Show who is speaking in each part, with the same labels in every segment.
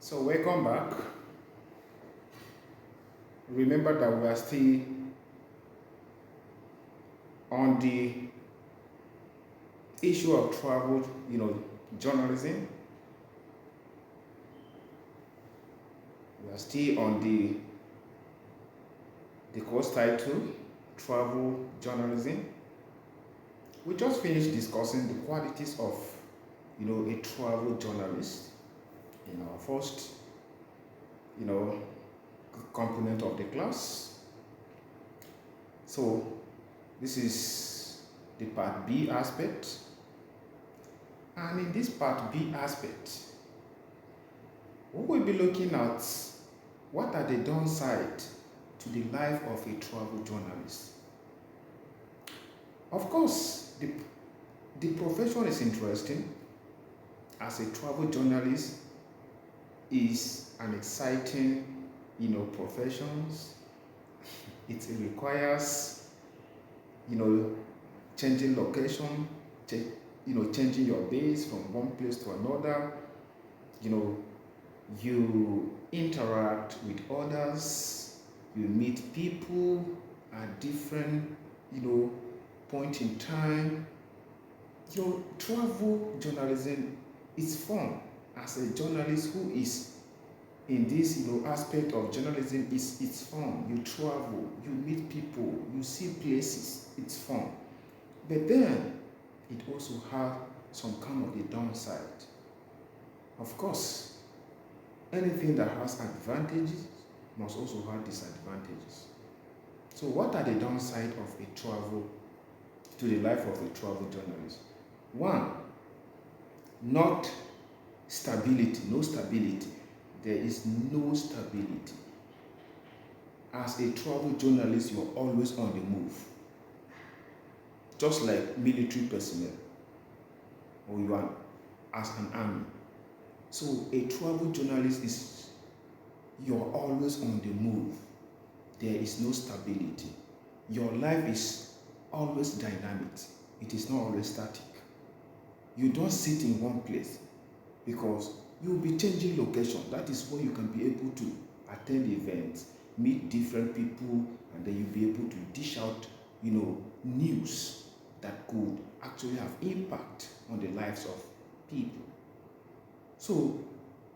Speaker 1: So welcome back. Remember that we are still on the issue of travel, journalism. We are still on the course title, travel journalism. We just finished discussing the qualities of, a travel journalist in our first, you know, component of the class. So this is the part B aspect. And in this part B aspect, we will be looking at what are the downsides to the life of a travel journalist. Of course, the profession is interesting. As a travel journalist is an exciting, professions. It requires, you know, changing location, changing your base from one place to another. You know, you interact with others, you meet people at different, point in time. Your travel journalism is fun. As a journalist who is in this, aspect of journalism, is it's fun. You travel, you meet people, you see places. It's fun. But then it also has some kind of a downside. Of course, anything that has advantages must also have disadvantages. So, what are the downsides of a travel to the life of a travel journalist? One, not stability, no stability. There is no stability. As a travel journalist, you're always on the move, just like military personnel, or you are as an army. So, a travel journalist is you're always on the move. There is no stability. Your life is always dynamic. It is not always static. You don't sit in one place because you will be changing location. That is where you can be able to attend events, meet different people, and then you'll be able to dish out, news that could actually have impact on the lives of people. So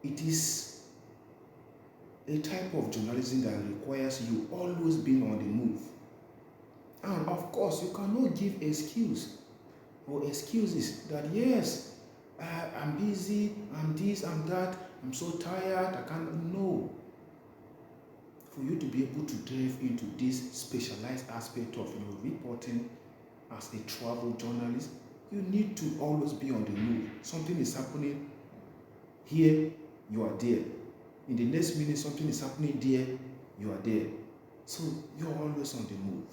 Speaker 1: it is a type of journalism that requires you always being on the move. And of course, you cannot give excuse or excuses that yes, I'm busy, I'm this, I'm that, I'm so tired, I can't. No. For you to be able to delve into this specialized aspect of reporting as a travel journalist, you need to always be on the move. Something is happening here, you are there. In the next minute, something is happening there, you are there. So you're always on the move.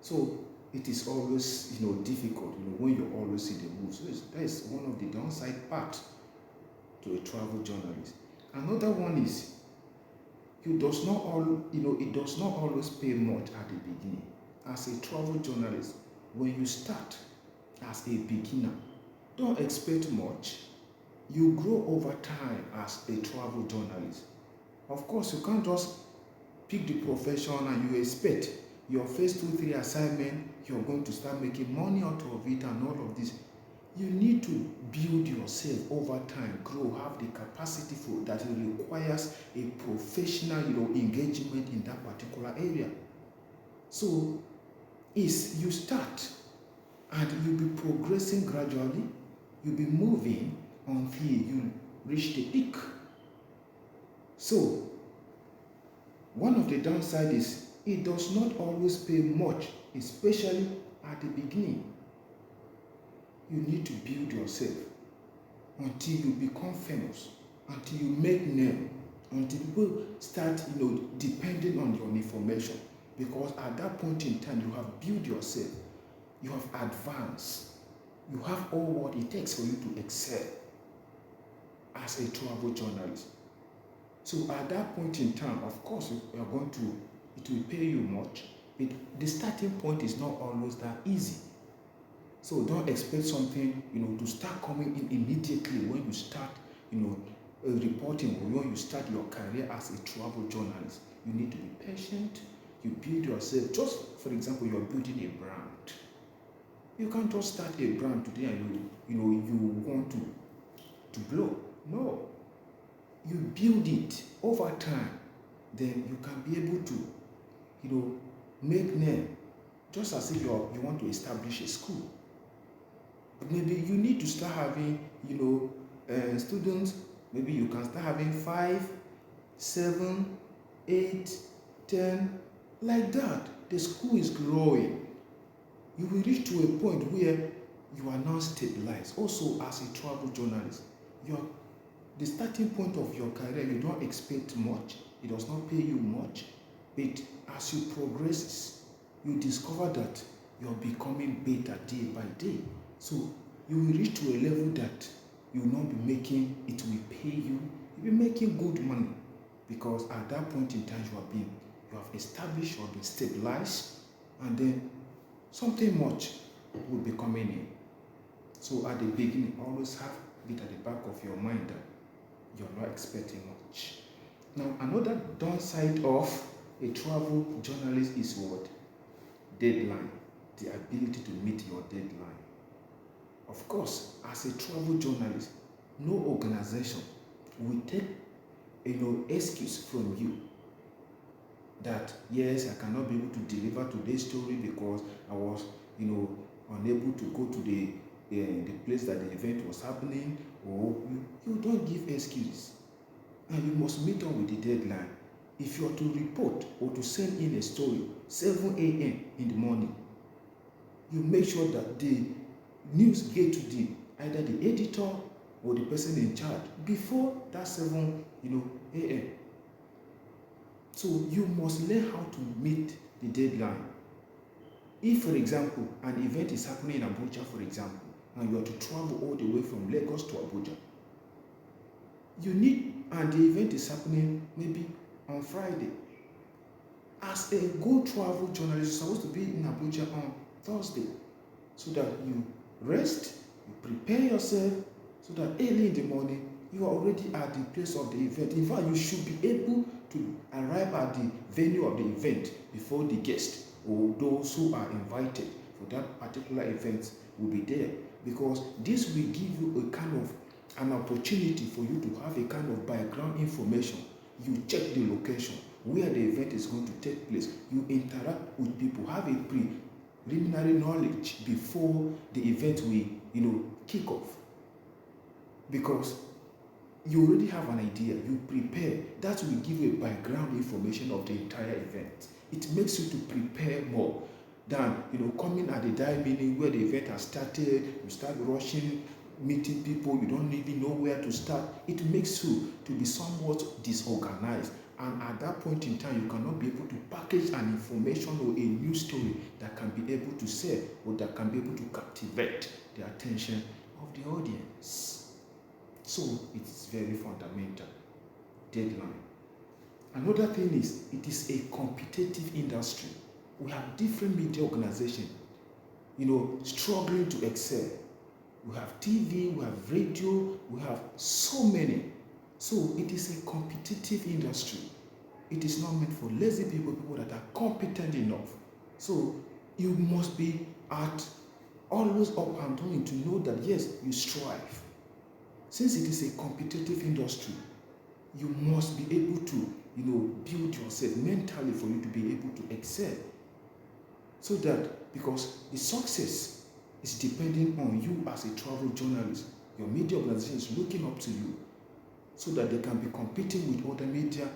Speaker 1: So it is always, difficult, when you're always in the move. So that is one of the downside part to a travel journalist. Another one is it does not always pay much at the beginning. As a travel journalist, when you start as a beginner, don't expect much. You grow over time as a travel journalist. Of course, you can't just pick the profession and you expect your first 2-3 assignment, you're going to start making money out of it and all of this. You need to build yourself over time, grow, have the capacity for that. It requires a professional, engagement in that particular area. So, is you start and you'll be progressing gradually, you'll be moving until you reach the peak. So, one of the downsides is it does not always pay much, especially at the beginning. You need to build yourself until you become famous, until you make name, until people start, depending on your information. Because at that point in time, you have built yourself, you have advanced, you have all what it takes for you to excel as a travel journalist. So at that point in time, of course, it will pay you much, but the starting point is not always that easy. So don't expect something, to start coming in immediately when you start, reporting, or when you start your career as a travel journalist, you need to be patient. You build yourself. Just for example, you are building a brand. You can't just start a brand today and you want to blow. No. You build it over time. Then you can be able to, make name. Just as if you want to establish a school. Maybe you need to start having, students. Maybe you can start having 5, 7, 8, 10, like that. The school is growing. You will reach to a point where you are now stabilized. Also, as a travel journalist, the starting point of your career, you don't expect much. It does not pay you much. But as you progress, you discover that you're becoming better day by day. So you will reach to a level that you will not be making, it will pay you. You'll be making good money. Because at that point in time, you have established, you have been stabilized, and then something much will be coming in. So at the beginning, always have it at the back of your mind that you're not expecting much. Now, another downside of a travel journalist is what? Deadline. The ability to meet your deadline. Of course, as a travel journalist, no organization will take excuse from you that yes, I cannot be able to deliver today's story because I was unable to go to the place that the event was happening, or you don't give excuses, and you must meet up with the deadline. If you are to report or to send in a story 7 a.m. in the morning, you make sure that the news get to either the editor or the person in charge before that 7 a.m. So you must learn how to meet the deadline. If, for example, an event is happening in Abuja, for example, and you are to travel all the way from Lagos to Abuja, and the event is happening maybe on Friday. As a good travel journalist, you're supposed to be in Abuja on Thursday, so that you rest, you prepare yourself, so that early in the morning, you are already at the place of the event. In fact, you should be able to arrive at the venue of the event before the guests or those who are invited for that particular event will be there, because this will give you a kind of an opportunity for you to have a kind of background information. You check the location where the event is going to take place. You interact with people, have a preliminary knowledge before the event will kick off, because you already have an idea. You prepare. That will give you a background information of the entire event. It makes you to prepare more than coming at the die meeting where the event has started. You start rushing, meeting people, you don't even know where to start. It makes you to be somewhat disorganized, and at that point in time, you cannot be able to package an information or a news story that can be able to sell, or that can be able to captivate the attention of the audience. So it is very fundamental. Deadline. Another thing is, it is a competitive industry. We have different media organizations, struggling to excel. We have TV, we have radio, we have so many. So it is a competitive industry. It is not meant for lazy people that are competent enough. So you must be always up and doing to know that yes, you strive. Since it is a competitive industry, you must be able to build yourself mentally for you to be able to excel. So that, because the success is depending on you as a travel journalist. Your media organization is looking up to you, so that they can be competing with other media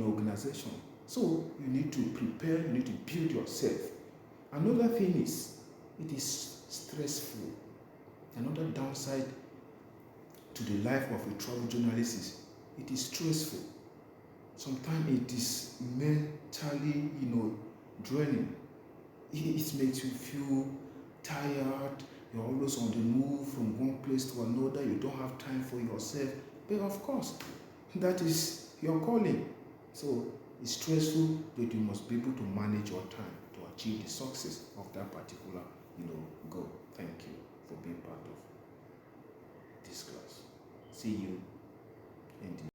Speaker 1: organizations. So you need to prepare, you need to build yourself. Another thing is, it is stressful. Another downside to the life of a travel journalist is, it is stressful. Sometimes it is mentally, draining. It makes you feel tired. You're always on the move from one place to another. You don't have time for yourself. But of course, that is your calling. So it's stressful, but you must be able to manage your time to achieve the success of that particular, goal. Thank you for being part of this class. See you end.